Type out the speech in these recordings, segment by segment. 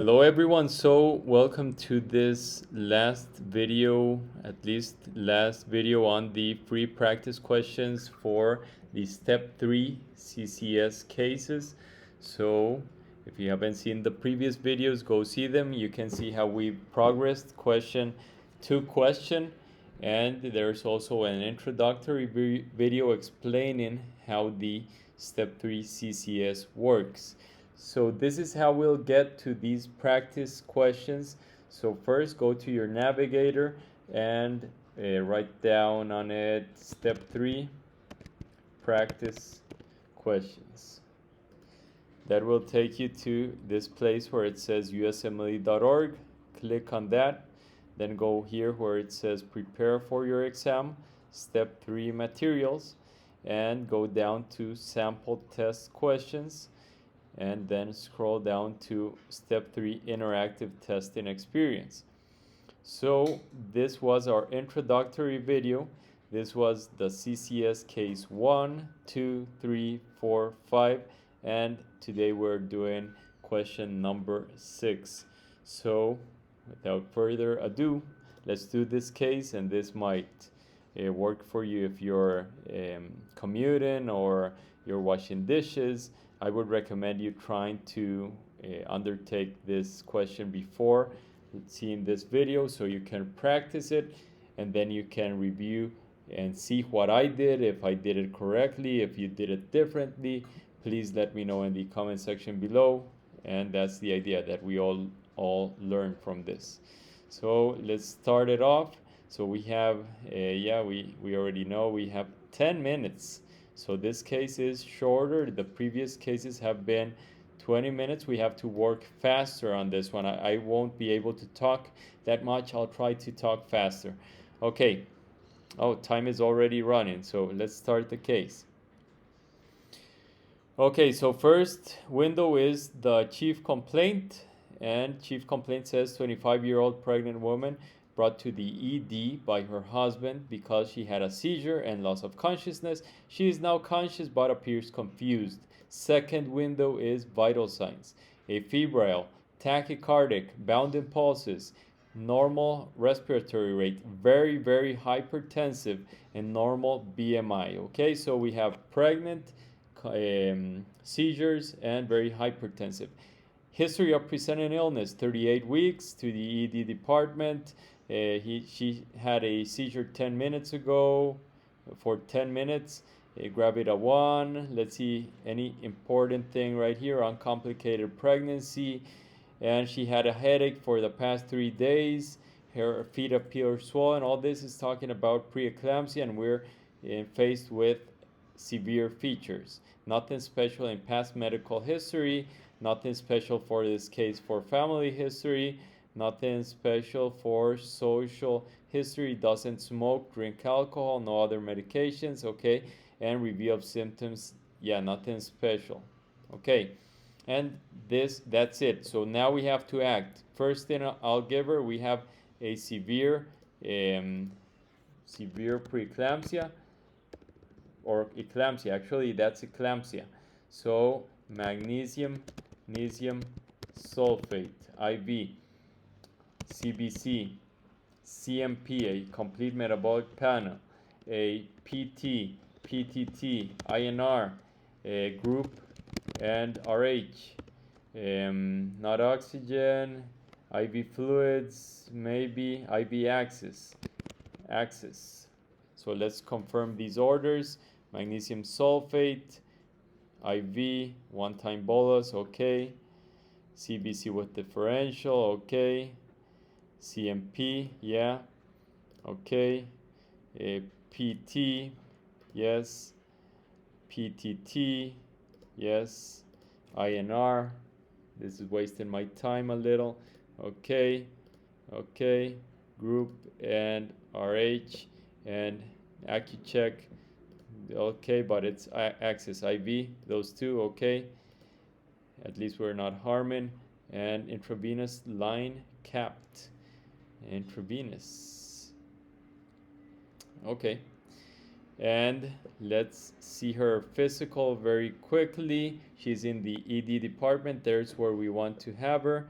Hello everyone, so welcome to this last video, last video on the free practice questions for the step 3 CCS cases. So if you haven't seen the previous videos, go see them. You can see how we progressed question to question, and there's also an introductory video explaining how the step 3 CCS works. So this is how we'll get to these practice questions. So first go to your navigator and write down on it step 3 practice questions. That will take you to this place where it says usmle.org. Click on that. Then go here where it says prepare for your exam, step 3 materials, and go down to sample test questions, and then scroll down to step 3 interactive testing experience. So this was our introductory video. This was the CCS case 1, 2, 3, 4, 5, and today we're doing question number 6. So without further ado, let's do this case, and this might work for you if you're commuting or you're washing dishes. I would recommend you trying to undertake this question before seeing this video so you can practice it, and then you can review and see what I did, if I did it correctly, if you did it differently. Please let me know in the comment section below, and that's the idea, that we all learn from this. So let's start it off. So we have we already know we have 10 minutes. So this case is shorter. The previous cases have been 20 minutes. We have to work faster on this one. I won't be able to talk that much. I'll try to talk faster. Okay. Oh, time is already running. So let's start the case. Okay, so first window is the chief complaint. And chief complaint says 25-year-old pregnant woman brought to the ED by her husband because she had a seizure and loss of consciousness. She is now conscious but appears confused. Second window is vital signs: a febrile, tachycardic, bounding pulses, normal respiratory rate, very, very hypertensive, and normal BMI. Okay, so we have pregnant, seizures, and very hypertensive. History of presenting illness: 38 weeks, to the ED department. She had a seizure 10 minutes ago for 10 minutes. Gravida 1. Let's see any important thing right here: uncomplicated pregnancy. And she had a headache for the past 3 days. Her feet appear swollen. All this is talking about preeclampsia, and we're faced with severe features. Nothing special in past medical history. Nothing special for this case for family history. Nothing special for social history. Doesn't smoke, drink alcohol, no other medications. Okay, and review of symptoms. Yeah, nothing special. Okay, and that's it. So now we have to act. First thing I'll give her, we have a severe preeclampsia, or eclampsia. Actually, that's eclampsia. So magnesium sulfate IV, CBC, CMP, a complete metabolic panel, a PT, PTT, INR, a group, and RH. Not oxygen, IV fluids, maybe IV access. So let's confirm these orders. Magnesium sulfate, IV, one-time bolus, okay. CBC with differential, okay. CMP, yeah, okay. PT, yes. PTT, yes. INR, this is wasting my time a little, okay. Group and RH and AccuCheck, okay, but it's Access IV, those two, okay. At least we're not harming. And intravenous line capped. Intravenous. Okay. And let's see her physical very quickly. She's in the ED department. There's where we want to have her.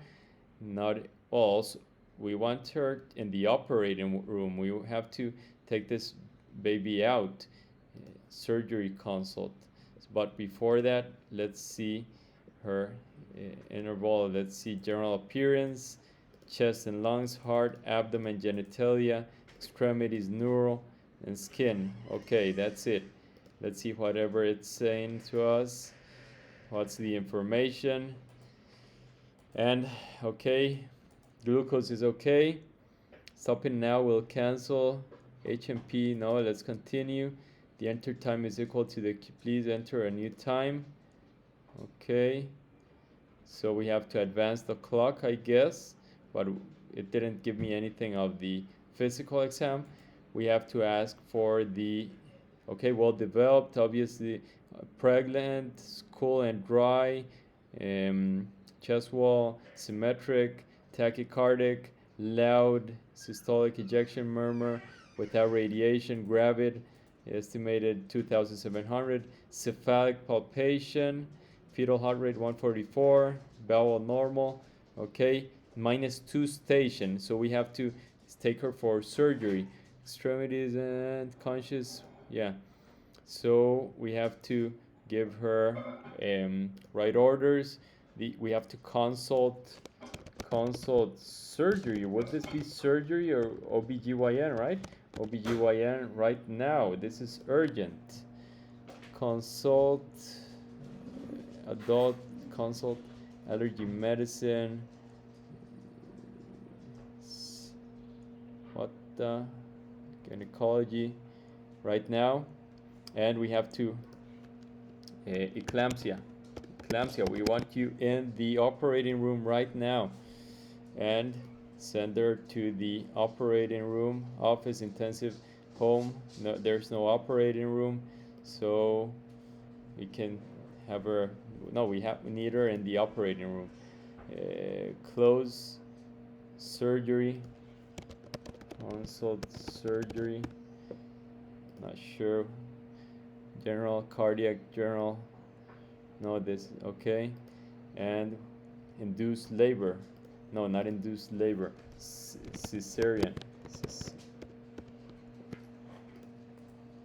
not also. We want her in the operating room. We have to take this baby out. Surgery consult. But before that, let's see her interval. Let's see general appearance, chest and lungs, heart, abdomen, genitalia, extremities, neural, and skin. Okay, that's it. Let's see whatever it's saying to us. What's the information? And okay, glucose is okay. Stopping now will cancel. HMP, no, let's continue. The enter time is equal to the, please enter a new time. Okay, so we have to advance the clock, I guess, but it didn't give me anything of the physical exam. We have to ask for the, okay, well developed, obviously, pregnant, cool and dry, chest wall, symmetric, tachycardic, loud, systolic ejection murmur, without radiation, gravid, estimated 2,700, cephalic palpation, fetal heart rate 144, bowel normal, okay, -2 station, so we have to take her for surgery. Extremities and conscious, yeah, so we have to give her right orders. We have to consult surgery. Would this be surgery or OBGYN, right? OBGYN right now. This is urgent. Consult adult, consult allergy medicine. What the gynecology right now. And we have to eclampsia. We want you in the operating room right now. And send her to the operating room, office, intensive, home. No, there's no operating room, so we can have her. No, we need her in the operating room. Close surgery, consult surgery. Not sure. General cardiac journal. No, this okay. And induced labor. No, not induced labor. Cesarean.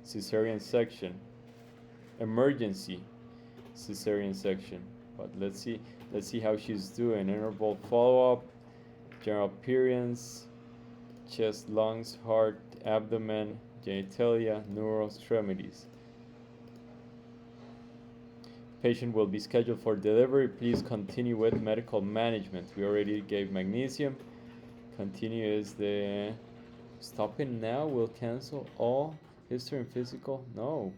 Cesarean section. Emergency cesarean section. But let's see how she's doing. Interval follow-up, general appearance, chest, lungs, heart, abdomen, genitalia, neural extremities. Patient will be scheduled for delivery. Please continue with medical management. We already gave magnesium. Continue is the stopping now will cancel all history and physical. No,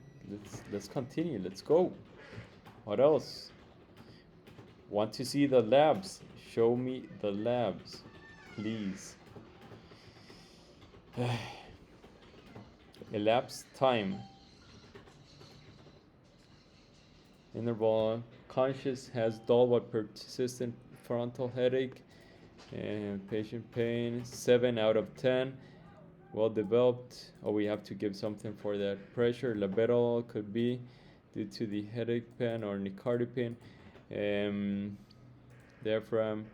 let's continue. Let's go. What else? Want to see the labs? Show me the labs, please. Elapsed time. Interval conscious, has dull but persistent frontal headache and patient pain. 7 out of 10. Well developed. Oh, we have to give something for that. Pressure laberal could be due to the headache pain or nicardipine. Diaphragm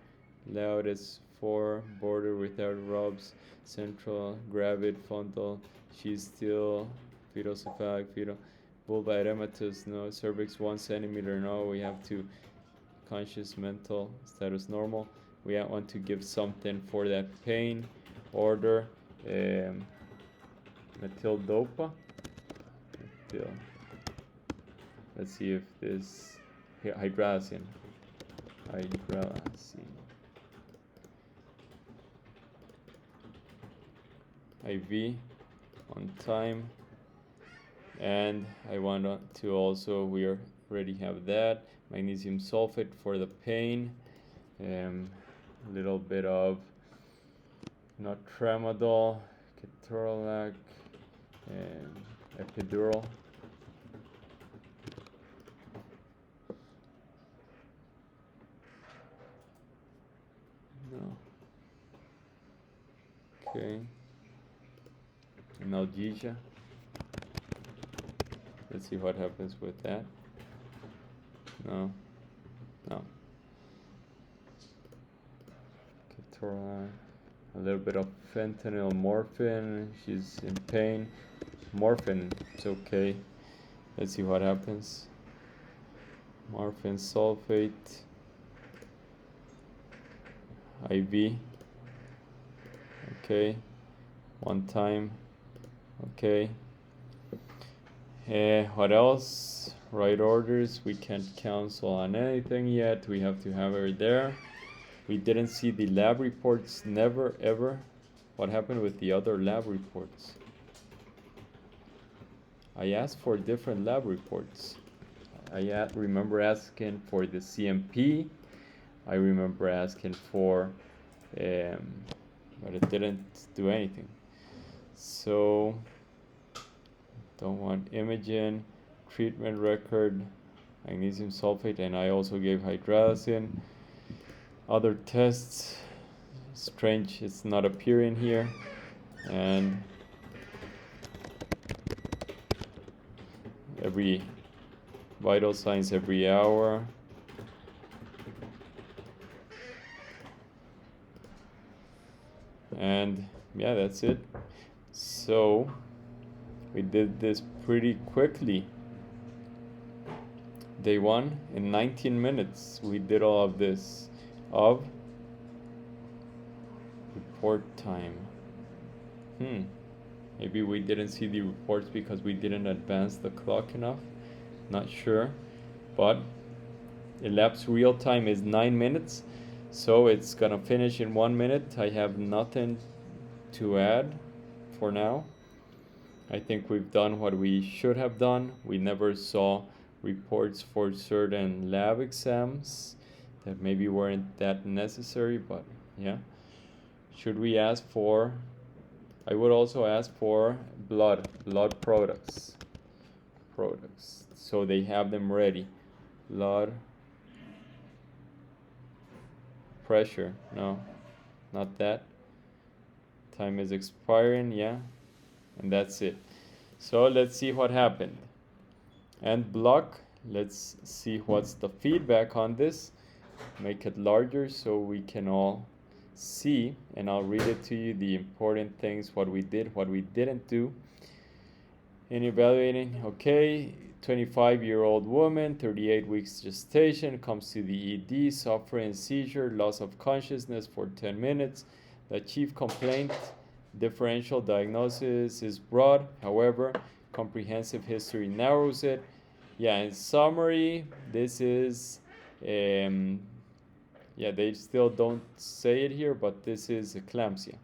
loud as 4, border without rubs, central gravid frontal. She's still fetal cephalic, fetal vulva edematous, no. Cervix 1 centimeter, no. We have to conscious, mental status normal. We want to give something for that pain. Order methyl-dopa. Let's see if this hydralazine. IV on time. And I want to also, we already have that, magnesium sulfate for the pain, a little bit of not tramadol, ketorolac, and epidural. No. Okay. Analgesia. Let's see what happens with that. No. for a little bit of fentanyl, morphine. She's in pain. Morphine, it's okay. Let's see what happens. Morphine sulfate, IV. Okay, one time. Okay. What else? Right orders. We can't cancel on anything yet. We have to have her there. We didn't see the lab reports. Never ever. What happened with the other lab reports? I asked for different lab reports. I remember asking for the CMP. I remember asking for, but it didn't do anything. So, don't want imaging, treatment record, magnesium sulfate, and I also gave hydralazine. Other tests, strange, it's not appearing here. And every vital signs every hour. And yeah, that's it. So we did this pretty quickly. Day 1, in 19 minutes, we did all of this. Of report time. Maybe we didn't see the reports because we didn't advance the clock enough. Not sure. But elapsed real time is 9 minutes. So it's gonna finish in 1 minute. I have nothing to add for now. I think we've done what we should have done. We never saw reports for certain lab exams that maybe weren't that necessary, but yeah. Should we ask for, I would also ask for blood products. So they have them ready. Blood pressure, no, not that. Time is expiring, yeah, and that's it. So let's see what happened. And block, let's see what's the feedback on this. Make it larger so we can all see, and I'll read it to you, the important things, what we did, what we didn't do. In evaluating, okay, 25-year-old woman, 38 weeks gestation, comes to the ED, suffering seizure, loss of consciousness for 10 minutes. The chief complaint, differential diagnosis is broad, however, comprehensive history narrows it. Yeah, in summary, this is, yeah, they still don't say it here, but this is eclampsia.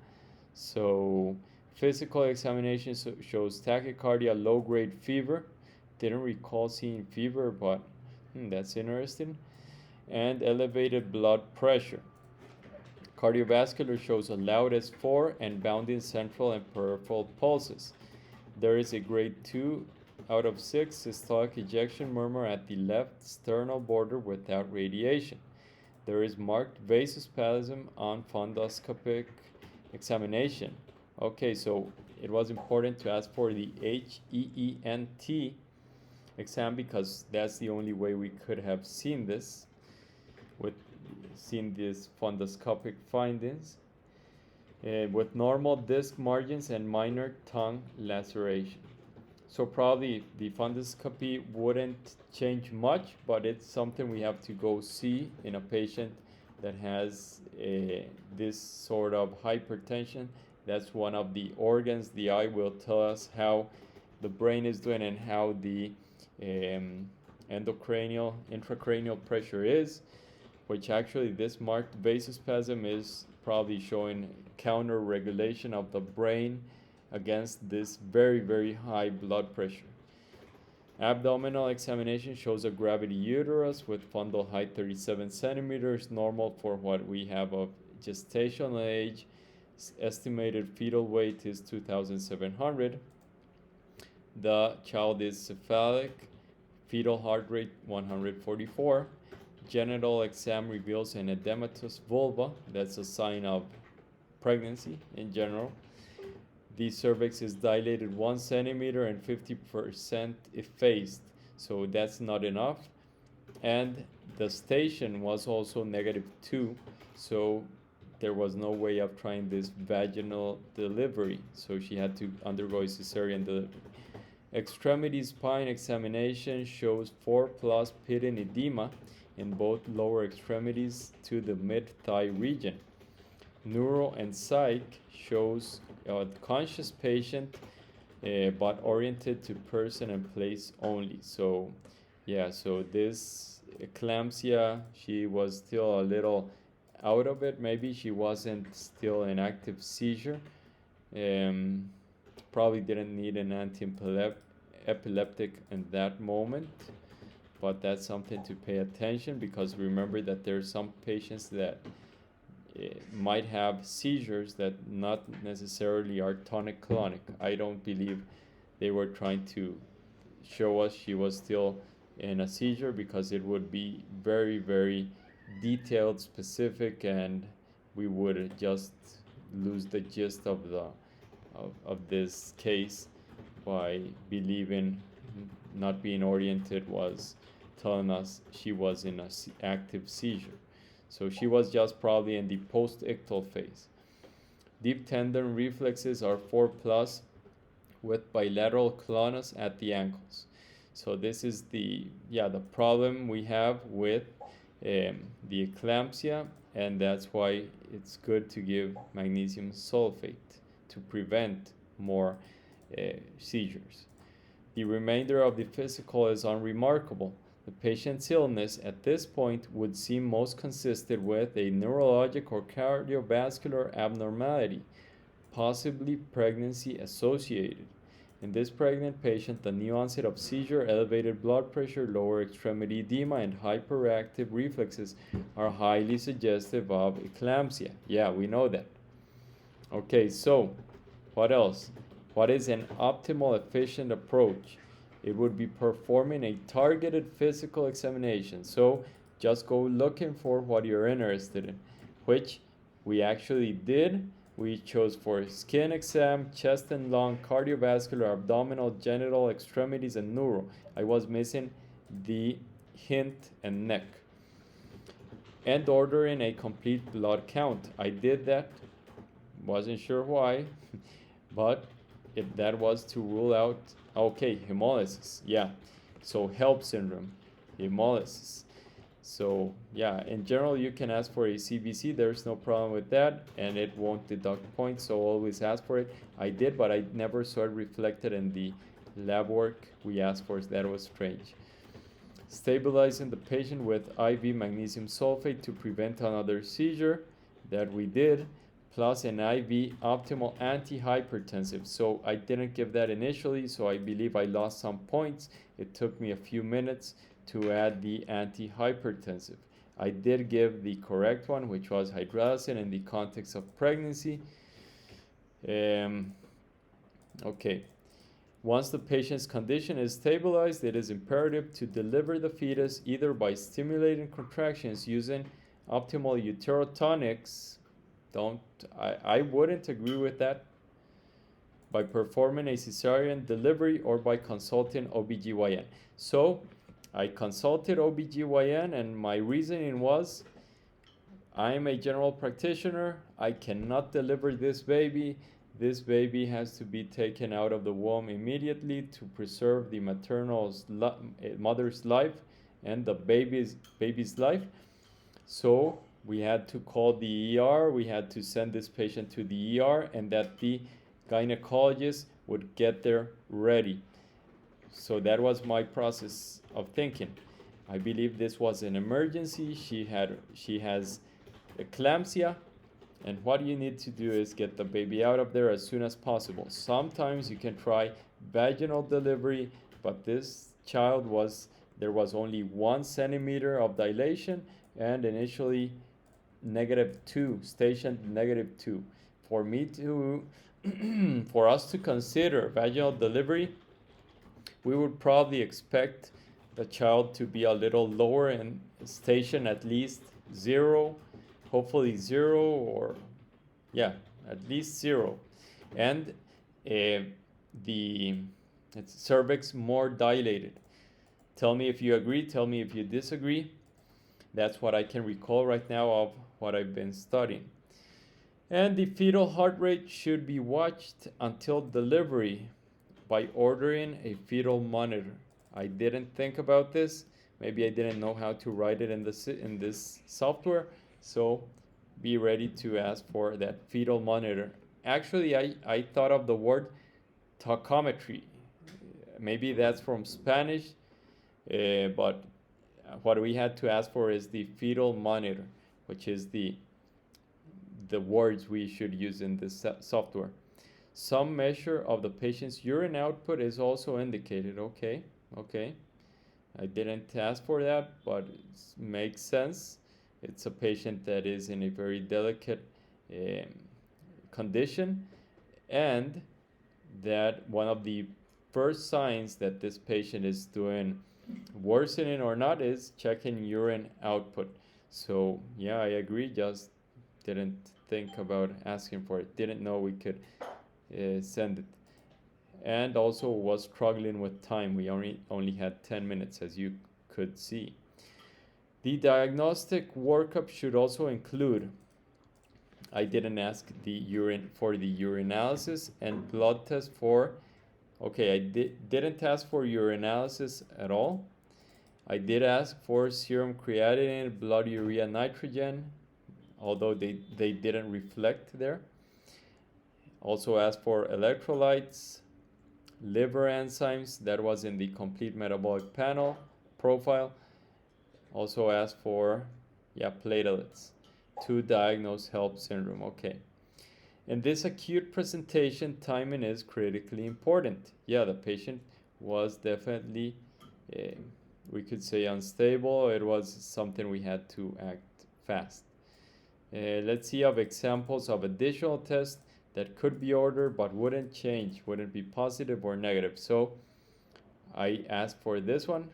So, physical examination shows tachycardia, low-grade fever. Didn't recall seeing fever, but that's interesting. And elevated blood pressure. Cardiovascular shows a loud S4 and bounding central and peripheral pulses. There is a grade 2 out of 6 systolic ejection murmur at the left sternal border without radiation. There is marked vasospasm on fundoscopic examination. Okay, so it was important to ask for the HEENT exam because that's the only way we could have seen this, seen these fundoscopic findings, with normal disc margins and minor tongue laceration. So probably the fundoscopy wouldn't change much, but it's something we have to go see in a patient that has this sort of hypertension. That's one of the organs. The eye will tell us how the brain is doing and how the intracranial pressure is, which actually this marked vasospasm is probably showing counter regulation of the brain against this very, very high blood pressure. Abdominal examination shows a gravity uterus with fundal height 37 centimeters, normal for what we have of gestational age. Estimated fetal weight is 2,700. The child is cephalic. Fetal heart rate 144. Genital exam reveals an edematous vulva. That's a sign of pregnancy in general. The cervix is dilated 1 centimeter and 50% effaced, so that's not enough. And the station was also -2, so there was no way of trying this vaginal delivery, so she had to undergo a cesarean delivery. Extremity spine examination shows 4+ pitting edema in both lower extremities to the mid-thigh region. Neuro and psych shows a conscious patient, but oriented to person and place only. So yeah, so this eclampsia, she was still a little out of it. Maybe she wasn't still in active seizure. Probably didn't need an anti-epileptic in that moment, but that's something to pay attention, because remember that there are some patients that might have seizures that not necessarily are tonic-clonic. I don't believe they were trying to show us she was still in a seizure, because it would be very, very detailed, specific, and we would just lose the gist of this case by believing not being oriented was telling us she was in an active seizure. So she was just probably in the post-ictal phase. Deep tendon reflexes are 4+ with bilateral clonus at the ankles. So this is the problem we have with the eclampsia, and that's why it's good to give magnesium sulfate to prevent more seizures. The remainder of the physical is unremarkable. The patient's illness at this point would seem most consistent with a neurologic or cardiovascular abnormality, possibly pregnancy associated. In this pregnant patient, the new onset of seizure, elevated blood pressure, lower extremity edema, and hyperactive reflexes are highly suggestive of eclampsia. Yeah, we know that. Okay, so what else? What is an optimal, efficient approach? It would be performing a targeted physical examination. So just go looking for what you're interested in, which we actually did. We chose for skin exam, chest and lung, cardiovascular, abdominal, genital, extremities, and neuro. I was missing the hint and neck. And ordering a complete blood count. I did that. Wasn't sure why, but that was to rule out, okay, hemolysis. Yeah, so HELP syndrome, hemolysis. So yeah, in general, you can ask for a CBC. There's no problem with that, and it won't deduct points, so always ask for it. I did, but I never saw it reflected in the lab work we asked for. So that was strange. Stabilizing the patient with IV magnesium sulfate to prevent another seizure. That we did. Plus an IV optimal antihypertensive. So I didn't give that initially, so I believe I lost some points. It took me a few minutes to add the antihypertensive. I did give the correct one, which was hydralazine in the context of pregnancy. Okay. Once the patient's condition is stabilized, it is imperative to deliver the fetus either by stimulating contractions using optimal uterotonics. I wouldn't agree with that. By performing a cesarean delivery or by consulting OBGYN. So I consulted OBGYN, and my reasoning was, I am a general practitioner. I cannot deliver this baby. This baby has to be taken out of the womb immediately to preserve the mother's life and the baby's life. So we had to call the ER. We had to send this patient to the ER, and that the gynecologist would get there ready. So that was my process of thinking. I believe this was an emergency. She has eclampsia, and what you need to do is get the baby out of there as soon as possible. Sometimes you can try vaginal delivery, but this child there was only 1 centimeter of dilation, and initially -2, stationed -2. For us to consider vaginal delivery, we would probably expect the child to be a little lower and station at least 0, hopefully 0, or at least 0. And the cervix more dilated. Tell me if you agree, tell me if you disagree. That's what I can recall right now of what I've been studying. And the fetal heart rate should be watched until delivery by ordering a fetal monitor. I didn't think about this. Maybe I didn't know how to write it in this software. So be ready to ask for that fetal monitor. Actually, I thought of the word tachometry. Maybe that's from Spanish, but what we had to ask for is the fetal monitor, which is the words we should use in this software. Some measure of the patient's urine output is also indicated. Okay. I didn't ask for that, but it makes sense. It's a patient that is in a very delicate condition, and that one of the first signs that this patient is doing worsening or not is checking urine output. So yeah, I agree, just didn't think about asking for it, didn't know we could send it, and also was struggling with time. We only had 10 minutes, as you could see. The diagnostic workup should also include, I didn't ask the urine for the urinalysis and blood test for, okay, I didn't ask for urinalysis at all. I did ask for serum creatinine, blood urea nitrogen, although they didn't reflect there. Also asked for electrolytes, liver enzymes, that was in the complete metabolic panel profile. Also asked for platelets to diagnose HELLP syndrome. Okay. In this acute presentation, timing is critically important. Yeah, the patient was definitely, we could say, unstable. It was something we had to act fast. Let's see of examples of additional tests that could be ordered but wouldn't change, wouldn't be positive or negative. So I asked for this one,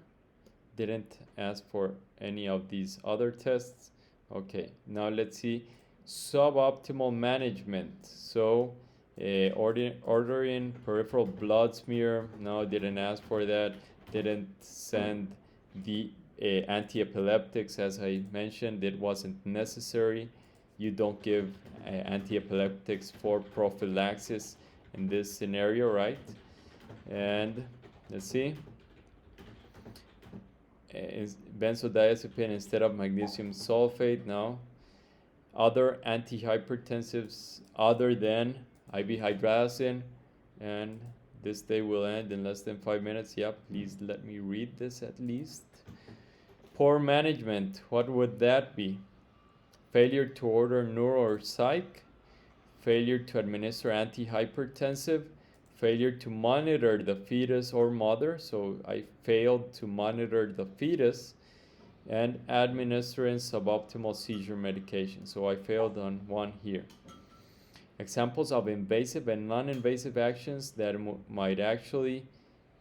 didn't ask for any of these other tests. Okay, now let's see suboptimal management. So ordering peripheral blood smear, no, didn't ask for that. Didn't send the anti-epileptics, as I mentioned, it wasn't necessary. You don't give anti-epileptics for prophylaxis in this scenario, right? And let's see, benzodiazepine instead of magnesium sulfate. Now, other antihypertensives other than IV hydrazine, and this day will end in less than 5 minutes. Yeah, please let me read this at least. Poor management, what would that be? Failure to order neuro or psych, failure to administer antihypertensive, failure to monitor the fetus or mother, so I failed to monitor the fetus, and administering suboptimal seizure medication, so I failed on one here. Examples of invasive and non-invasive actions that might actually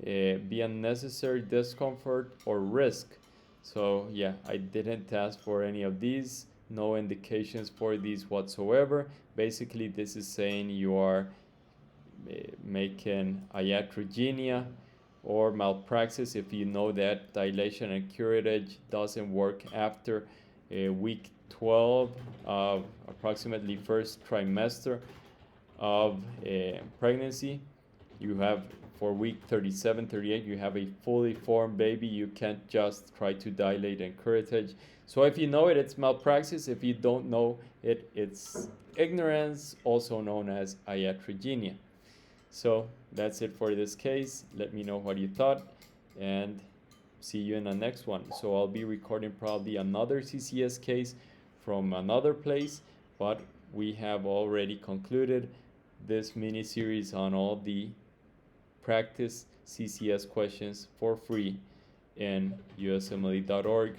be unnecessary discomfort or risk. So yeah, I didn't ask for any of these, no indications for these whatsoever. Basically, this is saying you are making iatrogenia or malpraxis if you know that dilation and curettage doesn't work after week 12 of approximately first trimester of pregnancy. You have, for week 37, 38, you have a fully formed baby. You can't just try to dilate and curettage. So if you know it, it's malpraxis. If you don't know it, it's ignorance, also known as iatrogenia. So that's it for this case. Let me know what you thought, and see you in the next one. So I'll be recording probably another CCS case from another place, but we have already concluded this mini series on all the practice CCS questions for free in usmle.org.